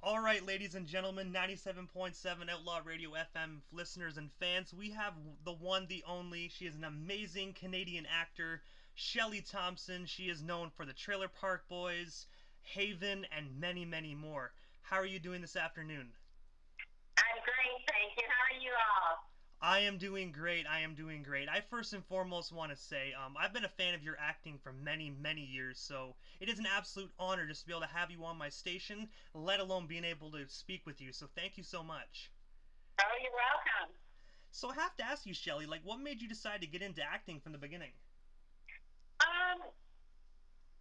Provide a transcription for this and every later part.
All right, ladies and gentlemen, 97.7 Outlaw Radio FM listeners and fans, we have the one, the only. She is an amazing Canadian actor, Shelley Thompson. She is known for the Trailer Park Boys, Haven, and many, many more. How are you doing this afternoon? I'm great, thank you. How are you all? I am doing great. I am doing great. I first and foremost want to say I've been a fan of your acting for many, many years, so it is an absolute honor just to be able to have you on my station, let alone being able to speak with you. So thank you so much. Oh, you're welcome. So I have to ask you, Shelley, like, what made you decide to get into acting from the beginning? Um,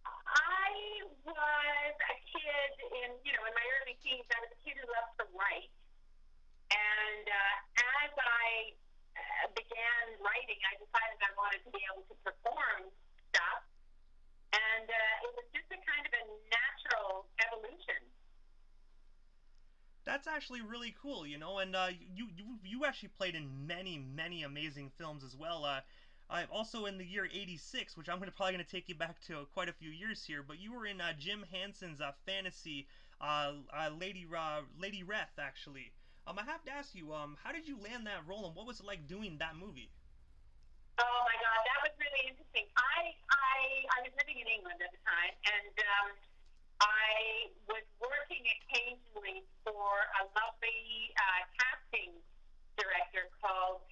I was a kid in my early teens. I was a kid who loved to write, and as I began writing, I decided I wanted to be able to perform stuff, and it was just a kind of a natural evolution. That's actually really cool, and you actually played in many, many amazing films as well. Also in the year '86, which I'm probably going to take you back to quite a few years here, but you were in Jim Henson's fantasy Lady Reth, actually. I have to ask you, how did you land that role, and what was it like doing that movie? Oh my God, that was really interesting. I was living in England at the time, and I was working occasionally for a lovely casting director called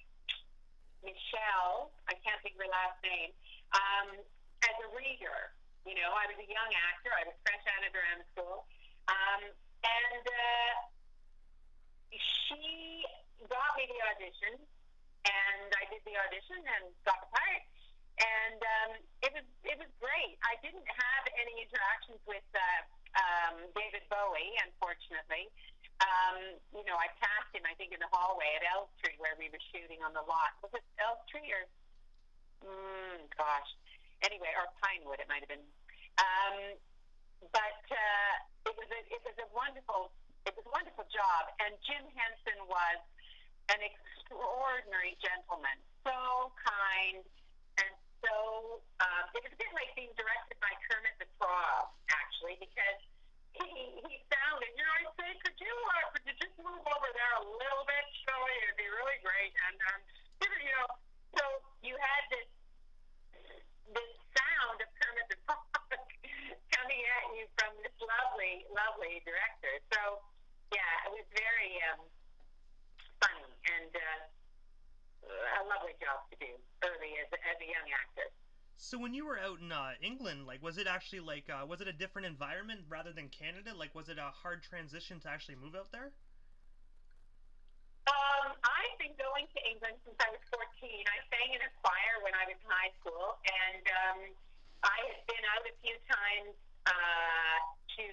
Michelle. I can't think of her last name. As a reader, I was a young actor. I was fresh out of drama school, and she got me the audition, and I did the audition and got the part. And it was great. I didn't have any interactions with David Bowie, unfortunately. I passed him, I think, in the hallway at Elstree where we were shooting on the lot. Was it Elstree or gosh? Anyway, or Pinewood, it might have been. But it was a wonderful job, and Jim Henson was an extraordinary gentleman, so kind, and so it was a bit like being directed by Kermit the Frog, actually, because he sounded, I say, could you just move over there a little bit, Shelley? It'd be really great. And so you had this sound of Kermit the Frog coming at you from this lovely, lovely director. So yeah, it was very funny and a lovely job to do early as a young actor. So when you were out in England, like, was it actually like, was it a different environment rather than Canada? Like, was it a hard transition to actually move out there? I've been going to England since I was 14. I sang in a choir when I was in high school, and I had been out a few times to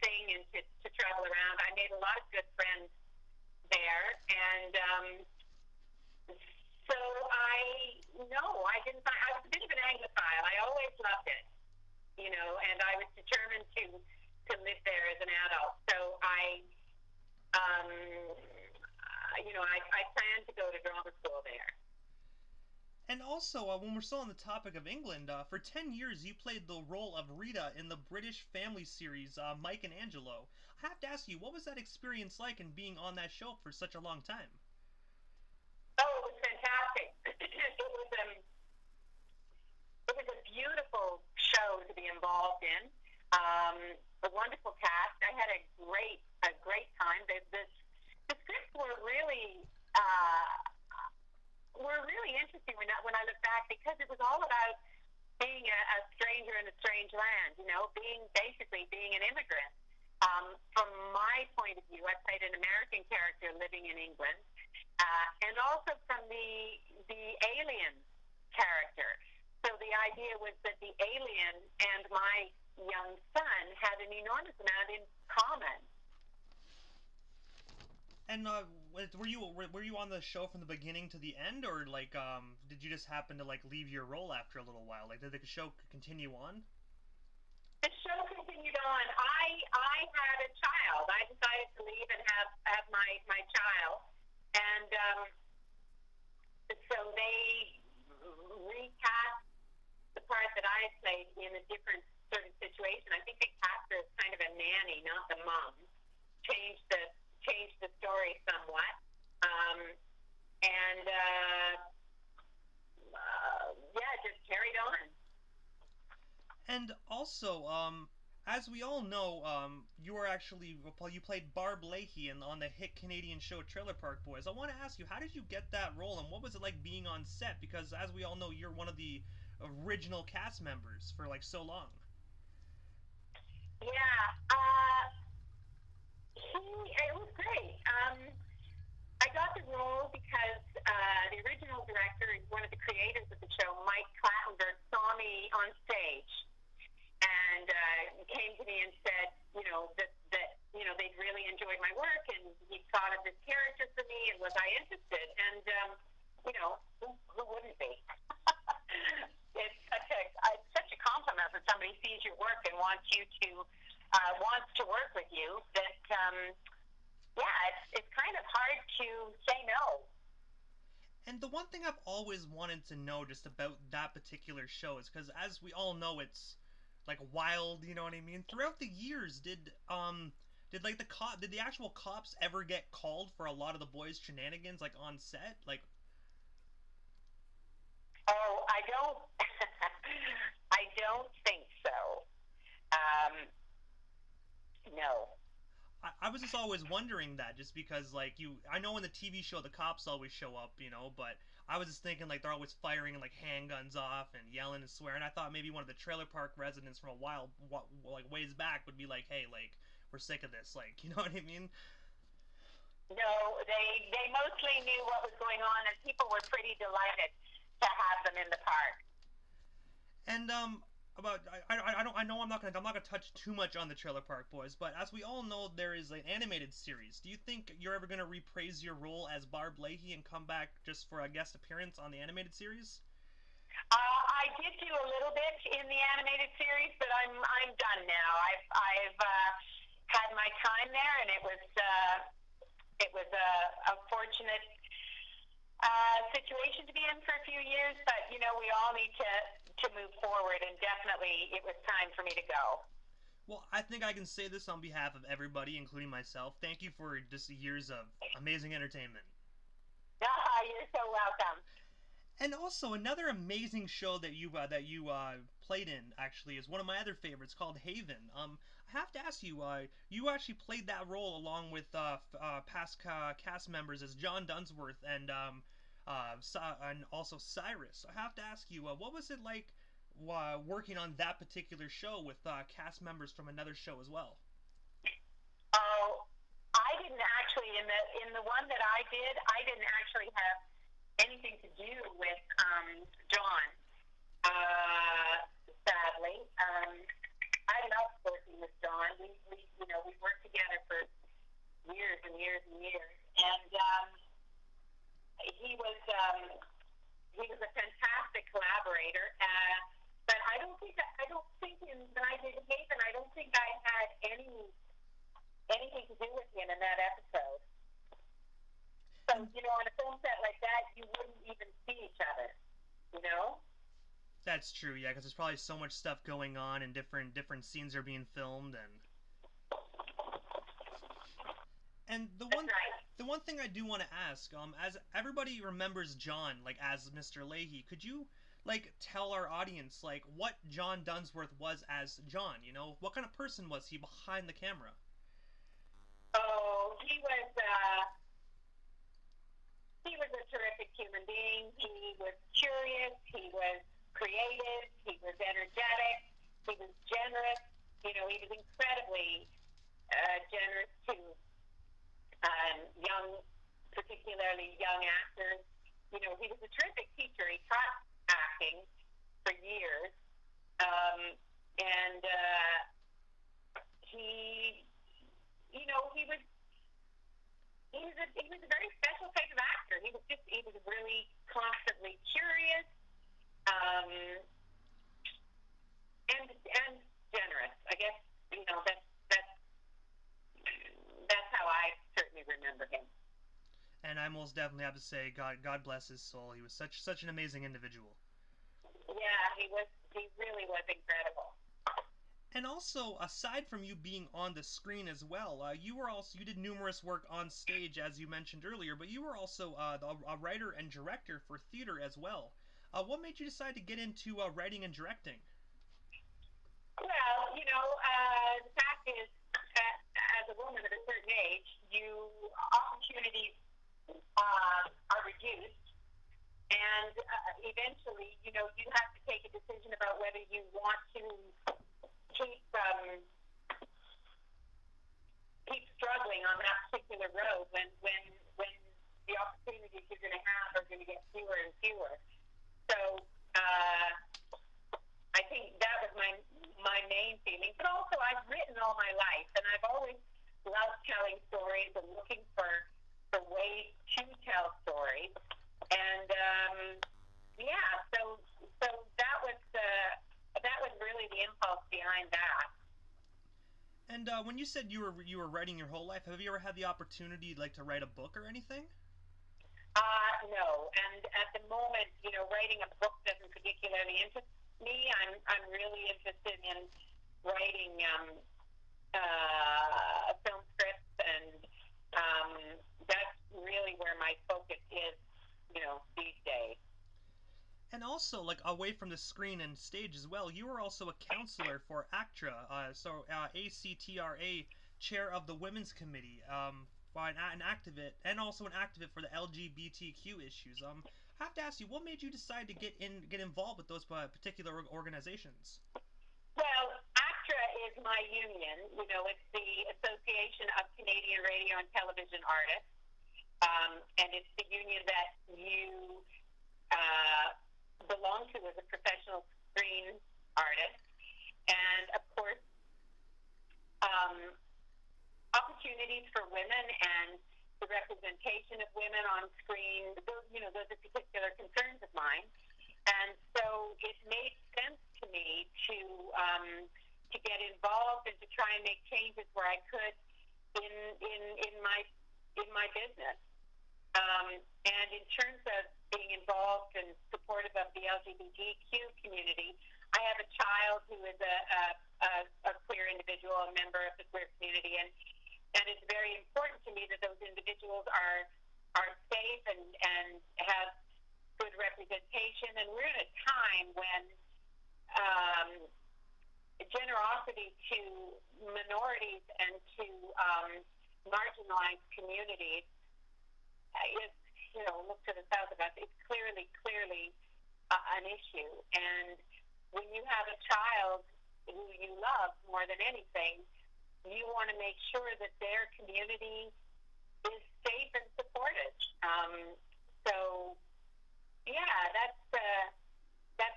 sing and to travel around. I made a lot of good friends there, and so I didn't. I was a bit of an Anglophile. I always loved it, and I was determined to live there as an adult. So I planned to go to drama school there. And also, when we're still on the topic of England, for 10 years you played the role of Rita in the British family series Mike and Angelo. I have to ask you, what was that experience like in being on that show for such a long time? Oh, it was fantastic. It was a beautiful show to be involved in. A wonderful cast. I had a great time. The scripts were really interesting when I look back, because it was all about being a stranger in a strange land. Basically being an immigrant. From my point of view, I played an American character living in England, and also from the alien character. So the idea was that the alien and my young son had an enormous amount in common. And were you on the show from the beginning to the end, or like did you just happen to like leave your role after a little while? Like, did the show continue on? The show continued on. I had a child. I decided to leave and have my child, and so they recast the part that I had played in a different sort of situation. I think they cast her as kind of a nanny, not the mom. changed the story somewhat. And yeah, just carried on. And also, as we all know, you played Barb Lahey on the hit Canadian show Trailer Park Boys. I want to ask you, how did you get that role, and what was it like being on set? Because as we all know, you're one of the original cast members for like so long. Yeah, it was great. I got the role because the original director, one of the creators of the show, Mike Clattenburg, saw me on stage and came to me and said, that they'd really enjoyed my work and he thought of this character for me and was I interested? And who wouldn't be? It's such a compliment when somebody sees your work and wants to work with you that. It's kind of hard to say no. And the one thing I've always wanted to know just about that particular show is because, as we all know, it's like wild. You know what I mean? Throughout the years, did the actual cops ever get called for a lot of the boys' shenanigans, like on set? Like, oh, I don't, I don't think so. No. I was just always wondering that, just because like I know in the TV show the cops always show up, but I was just thinking like they're always firing like handguns off and yelling and swearing. I thought maybe one of the trailer park residents from a while like ways back would be like, hey, like we're sick of this, like you know what I mean? No, they mostly knew what was going on, and people were pretty delighted to have them in the park. And I know I'm not gonna touch too much on the Trailer Park Boys, but as we all know, there is an animated series. Do you think you're ever gonna reprise your role as Barb Lahey and come back just for a guest appearance on the animated series? I did do a little bit in the animated series, but I'm done now. I've had my time there, and it was a fortunate situation to be in for a few years. But we all need to move forward, and definitely it was time for me to go. Well, I think I can say this on behalf of everybody, including myself. Thank you for just years of amazing entertainment. You're so welcome. And also another amazing show that you played in actually is one of my other favorites called Haven. I have to ask you, you actually played that role along with past cast members as John Dunsworth and also Cyrus. I have to ask you, what was it like working on that particular show with cast members from another show as well? Oh, I didn't actually in the one that I didn't actually have anything to do with John. Sadly, I love working with John. We worked together for years and years and years, and he was a fantastic collaborator. But I don't think when I did Haven, I don't think I had anything to do with him in that episode. So, on a film set like that, you wouldn't even see each other, That's true, yeah, because there's probably so much stuff going on and different scenes are being filmed, and the one thing I do want to ask, as everybody remembers John, like, as Mr. Lahey, could you, like, tell our audience, like, what John Dunsworth was as John, What kind of person was he behind the camera? Oh, he was a terrific human being. He was curious. He was creative. He was energetic. He was generous. He was incredibly generous to particularly young actors. He was a terrific teacher. He taught acting for years, and he was a very special type of actor. He was really constantly curious, and generous. I guess that's how I certainly remember him. And I most definitely have to say, God bless his soul. He was such an amazing individual. Yeah, he was. He really was incredible. And also, aside from you being on the screen as well, you did numerous work on stage, as you mentioned earlier, but you were also a writer and director for theater as well. What made you decide to get into writing and directing? Well, the fact is, as a woman of a certain age, opportunities are reduced, and eventually, you have to take a decision about whether you want to keep keep struggling on that particular road when the opportunities you're going to have are going to get fewer and fewer. So I think that was my main feeling. But also, I've written all my life, and I've always loved telling stories and looking for ways to tell stories. And so that was really the impulse behind that. And when you said you were writing your whole life, have you ever had the opportunity to write a book or anything? No, and at the moment, writing a book doesn't particularly interest me. I'm really interested in writing film scripts, and that's really where my focus is, these days. And also, away from the screen and stage as well, you were also a counselor for ACTRA, ACTRA, chair of the Women's Committee, an activist, and also an activist for the LGBTQ issues. I have to ask you, what made you decide to get involved with those particular organizations? Well, ACTRA is my union. It's the Association of Canadian Radio and Television Artists, and it's the union that you belong to as a professional screen artist. And of course, opportunities for women and the representation of women on screen, those are particular concerns of mine. And so it made sense to me to get involved and to try and make changes where I could in my business. And in terms of being involved and supportive of the LGBTQ community, I have a child who is a queer individual, a member of the queer community, and it's very important to me that those individuals are safe and have good representation. And we're in a time when generosity to minorities and to marginalized communities is, look to the south of us, it's clearly an issue. And when you have a child who you love more than anything, you want to make sure that their community is safe and supported. So, yeah, that's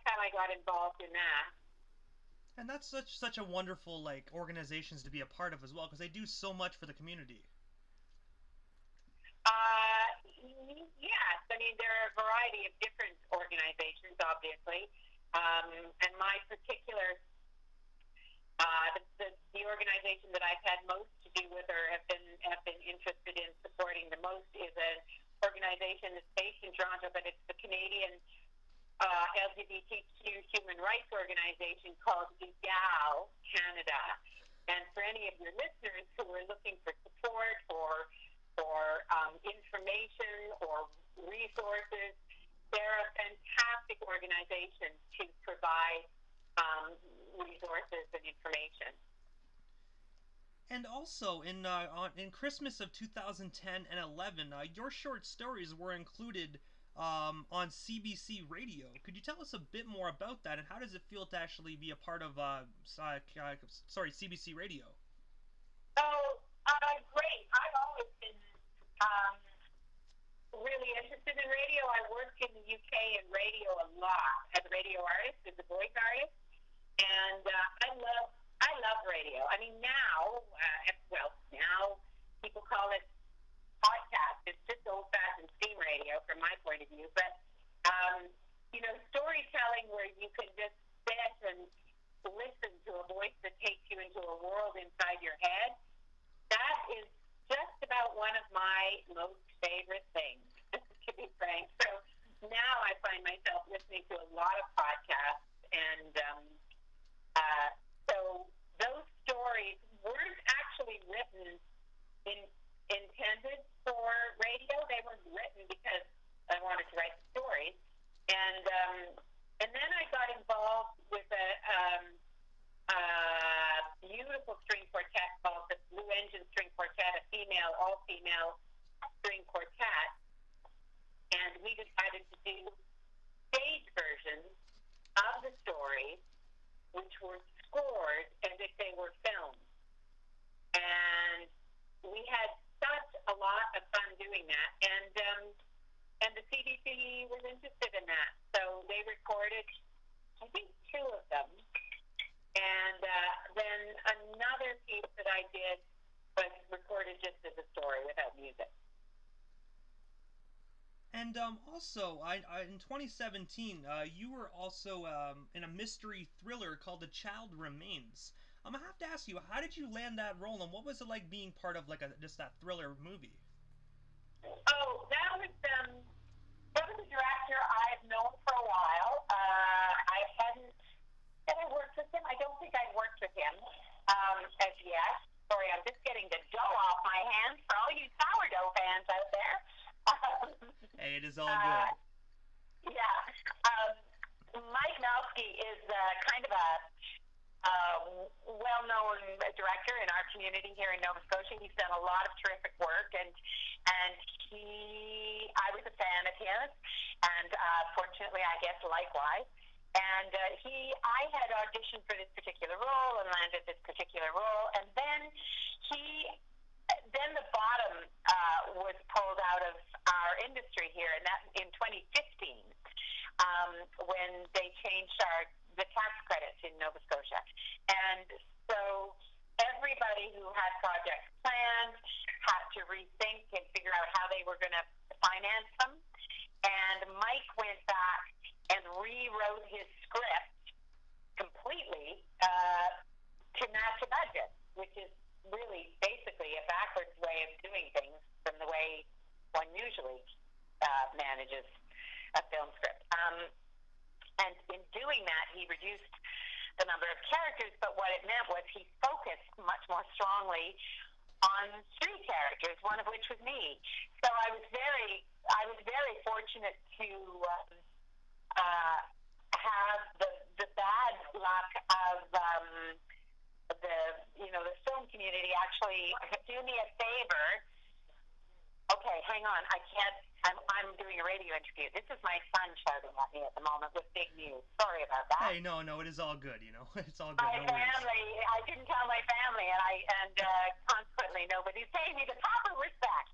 how I got involved in that. And that's such a wonderful organizations to be a part of as well, because they do so much for the community. Yes, I mean there are a variety of different organizations, obviously, and my particular the organization that I've had most to do with or have been interested in supporting the most is an organization that's based in Toronto, but it's the Canadian LGBTQ human rights organization called EGAL Canada. And for any of your listeners who are looking for support or information or resources, they're a fantastic organization to provide resources and information. And also, in Christmas of 2010 and 11, your short stories were included on CBC Radio. Could you tell us a bit more about that, and how does it feel to actually be a part of CBC Radio? Oh, great. I've always been really interested in radio. I worked in the UK in radio a lot as a radio artist, as a voice artist, and I love radio. I mean, now people call it podcast. It's just old-fashioned steam radio from my point of view. But storytelling where you can just sit and listen to a voice that takes you into a world inside your head, that is just about one of my most favorite things, to be frank. So now I find myself listening to a lot of podcasts, and so written intended for radio. They were written because I wanted to write the stories. And then I got involved with a beautiful string quartet called the Blue Engine String Quartet, all-female string quartet. And we decided to do stage versions of the stories, which were scored as if they were filmed. And we had such a lot of fun doing that. And the CDC was interested in that. So they recorded, I think, 2 of them. And then another piece that I did was recorded just as a story without music. And also, in 2017, you were also in a mystery thriller called The Child Remains. I have to ask you, how did you land that role, and what was it like being part of just that thriller movie? Oh, that was a director I've known for a while. I hadn't worked with him. I don't think I'd worked with him as yet. Sorry, I'm just getting the dough off my hands for all you sourdough fans out there. Hey, it is all good. Yeah. Mike Nowski is kind of a well-known director in our community here in Nova Scotia. He's done a lot of terrific work, and I was a fan of his, and fortunately, I guess likewise. And I had auditioned for this particular role and landed this particular role, and then the bottom was pulled out of our industry here, and that in 2015, when they changed the tax credits in Nova Scotia. And so everybody who had projects planned had to rethink and figure out how they were going to finance them. And Mike went back and rewrote his script completely to match a budget, which is really basically a backwards way of doing things from the way one usually manages a film script. And in doing that, he reduced the number of characters, but what it meant was he focused much more strongly on 3 characters, one of which was me. So I was very fortunate to have the bad luck of the film community actually do me a favor. Okay, hang on. I'm doing a radio interview. This is my son shouting at me at the moment with big news. Sorry about that. Hey, no, it is all good. It's all good. My family. I didn't tell my family, and consequently nobody's paying me the proper respect.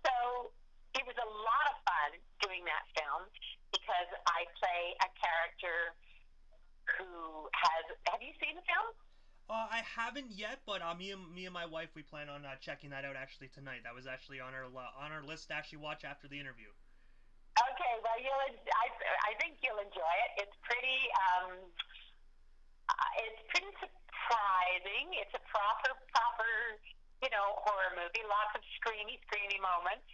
So it was a lot of fun doing that film because I play a character who has. Have you seen the film? I haven't yet, but me and my wife, we plan on checking that out actually tonight. That was actually on our list to actually watch after the interview. Okay, well I think you'll enjoy it. It's pretty surprising. It's a proper horror movie. Lots of screamy moments.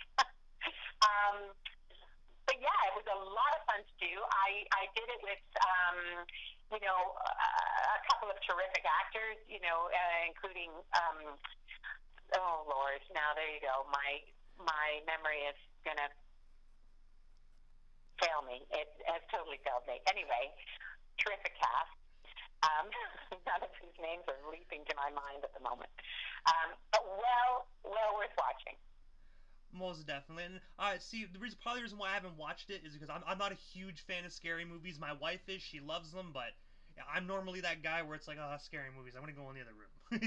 But yeah, it was a lot of fun to do. I did it with a couple of terrific actors, including, oh Lord, now there you go. My memory is gonna fail me. It has totally failed me. Anyway, terrific cast. None of whose names are leaping to my mind at the moment. But well worth watching. Most definitely. And probably the reason why I haven't watched it is because I'm not a huge fan of scary movies. My wife is; she loves them, but I'm normally that guy where it's like, oh, scary movies. I'm gonna go in the other room. No,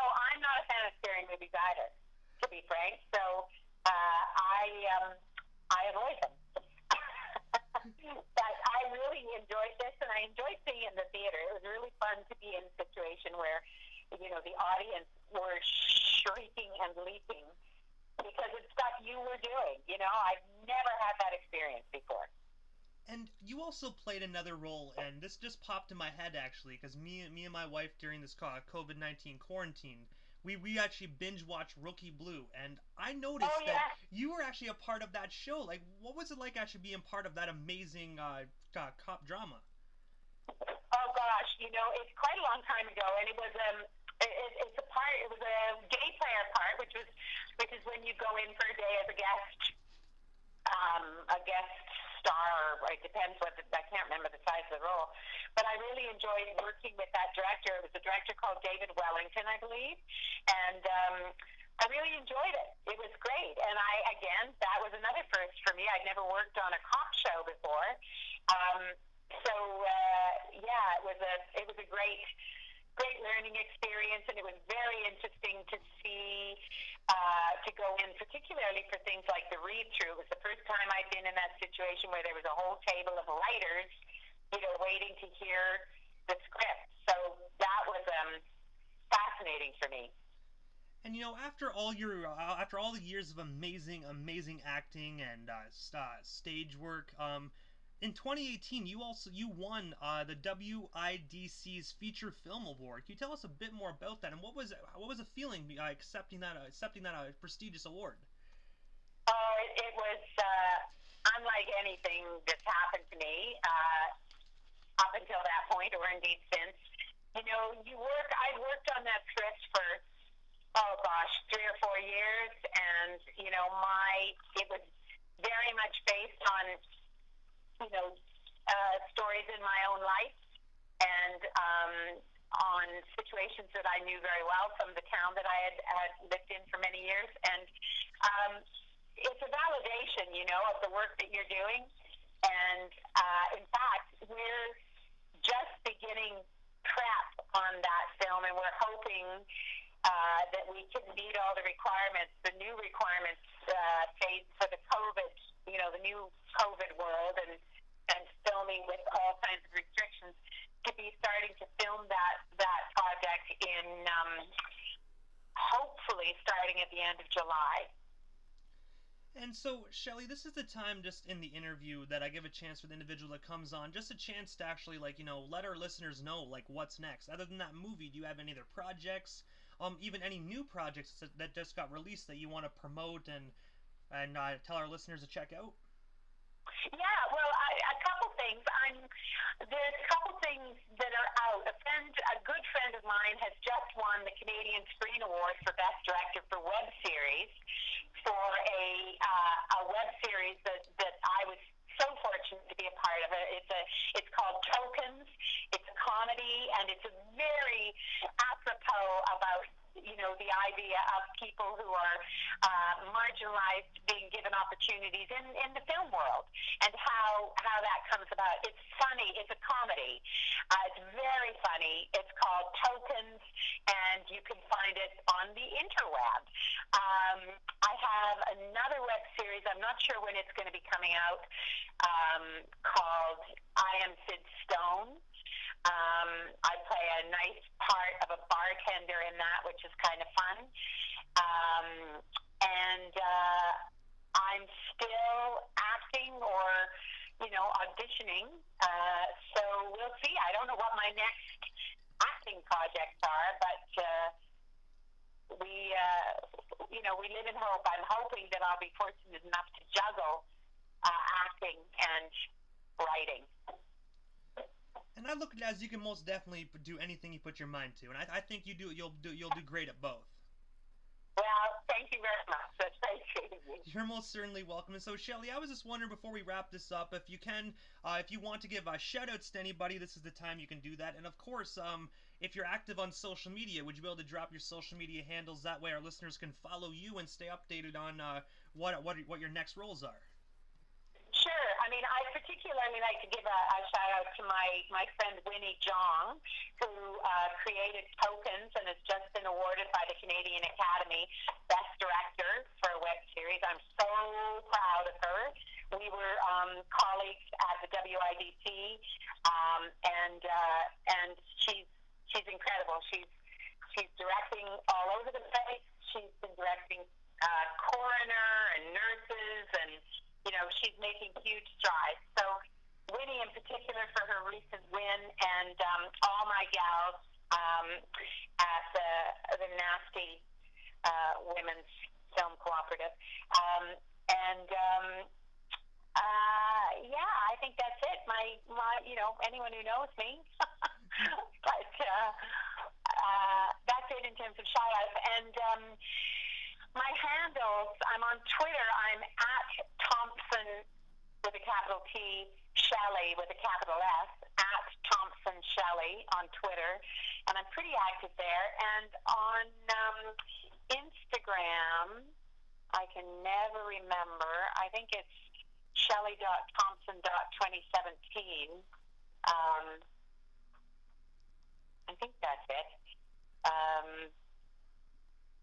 I'm not a fan of scary movies either, to be frank. So I avoid them. But I really enjoyed this, and I enjoyed being in the theater. It was really fun to be in a situation where the audience were shrieking and leaping because it's stuff you were doing. I've never had that experience before. And you also played another role, and this just popped in my head actually, because me and my wife during this COVID-19 quarantine, we actually binge watched Rookie Blue, and I noticed that you were actually a part of that show. Like, what was it like actually being part of that amazing cop drama? Oh gosh, it's quite a long time ago, and it was it's a part. It was a day player part, which is when you go in for a day as a guest star. Or it depends I can't remember the size of the role, but I really enjoyed working with that director. It was a director called David Wellington, I believe, and I really enjoyed it. It was great, and that was another first for me. I'd never worked on a cop show before, it was a great learning experience, and it was very interesting to see, to go in, particularly for things like the read-through. It was the first time I'd been in that situation where there was a whole table of writers, waiting to hear the script. So that was fascinating for me. And after all the years of amazing acting and stage work, in 2018 you won the WIDC's Feature Film Award. Can you tell us a bit more about that, and what was the feeling accepting that prestigious award? It was unlike anything that's happened to me up until that point, or indeed since. I'd worked on that script for 3 or 4 years, and it was very much based on stories in my own life, and on situations that I knew very well from the town that I had lived in for many years, and it's a validation, of the work that you're doing, and in fact, we're just beginning prep on that film, and we're hoping that we can meet all the requirements, the new requirements faced for the COVID, the new COVID world, and filming with all kinds of restrictions, to be starting to film that project in hopefully starting at the end of July. And so, Shelley, this is the time just in the interview that I give a chance for the individual that comes on, just a chance to actually, let our listeners know, what's next. Other than that movie, do you have any other projects, even any new projects that just got released that you want to promote and tell our listeners to check out? Yeah, well, a couple things. There's a couple things that are out. A good friend of mine has just won the Canadian Screen Award for Best Director for Web Series for a web series that I was so fortunate to be a part of. It's called Tokens. It's a comedy, and it's very apropos about the idea of people who are marginalized being given opportunities in the film world, and how that comes about. It's funny. It's a comedy. It's very funny. It's called Tokens, and you can find it on the interweb. I have another web series. I'm not sure when it's going to be coming out, called I Am Sid Stone. I play a nice part of a bartender in that, which is kind of fun. And I'm still acting or, auditioning. So we'll see. I don't know what my next acting projects are, but we live in hope. I'm hoping that I'll be fortunate enough to juggle acting and writing. And I look at it as you can most definitely do anything you put your mind to, and I think you'll do great at both. Well, thank you very much. That's very sweet of you. You're most certainly welcome. And so, Shelley, I was just wondering before we wrap this up, if you want to give shout-outs to anybody, this is the time you can do that. And of course, if you're active on social media, would you be able to drop your social media handles? That way our listeners can follow you and stay updated on what your next roles are. Sure. I particularly like to give a shout-out to my friend Winnie Jong, who created Tokens and has just been awarded by the Canadian Academy Best Director for a web series. I'm so proud of her. We were colleagues at the WIDC, and she's incredible. She's directing all over the place. She's been directing coroner and nurses, and she's making huge strides. So Winnie in particular for her recent win, and all my gals at the Nasty Women's Film Cooperative. And Yeah, I think that's it. My, anyone who knows me. But that's it in terms of shout outs. And my handles, I'm on Twitter. I'm at Thompson with a capital T, Shelley with a capital S, at Thompson Shelley on Twitter. And I'm pretty active there. And on Instagram, I can never remember. I think it's Shelley.Thompson.2017. I think that's it.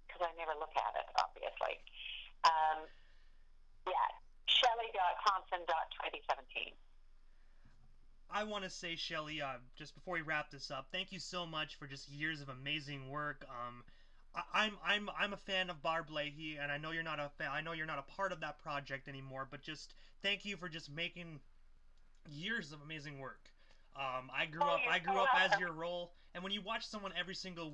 Because I never look at it, obviously. Yeah, Shelley.Thompson.2017. I want to say, Shelley, just before we wrap this up, thank you so much for just years of amazing work. I'm a fan of Barb Lahey, and I know you're not a fan. I know you're not a part of that project anymore, but just thank you for just making years of amazing work. I grew up as your role, and when you watch someone every single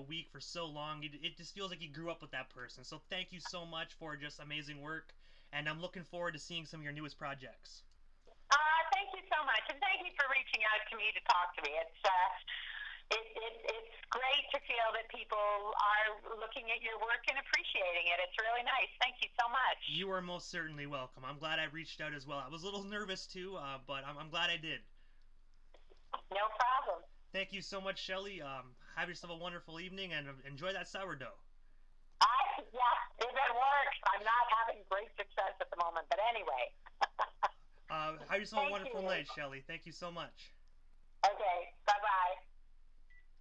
week for so long, it just feels like you grew up with that person. So thank you so much for just amazing work, and I'm looking forward to seeing some of your newest projects. Thank you so much, and thank you for reaching out to me to talk to me. It's great to feel that people are looking at your work and appreciating it. It's really nice. Thank you so much. You are most certainly welcome. I'm glad I reached out as well. I was a little nervous too, but I'm glad I did. No problem. Thank you so much, Shelley. Have yourself a wonderful evening and enjoy that sourdough. Yeah, if it works. I'm not having great success at the moment, but anyway. Have yourself a wonderful night, Shelley. Thank you so much. Okay, bye-bye.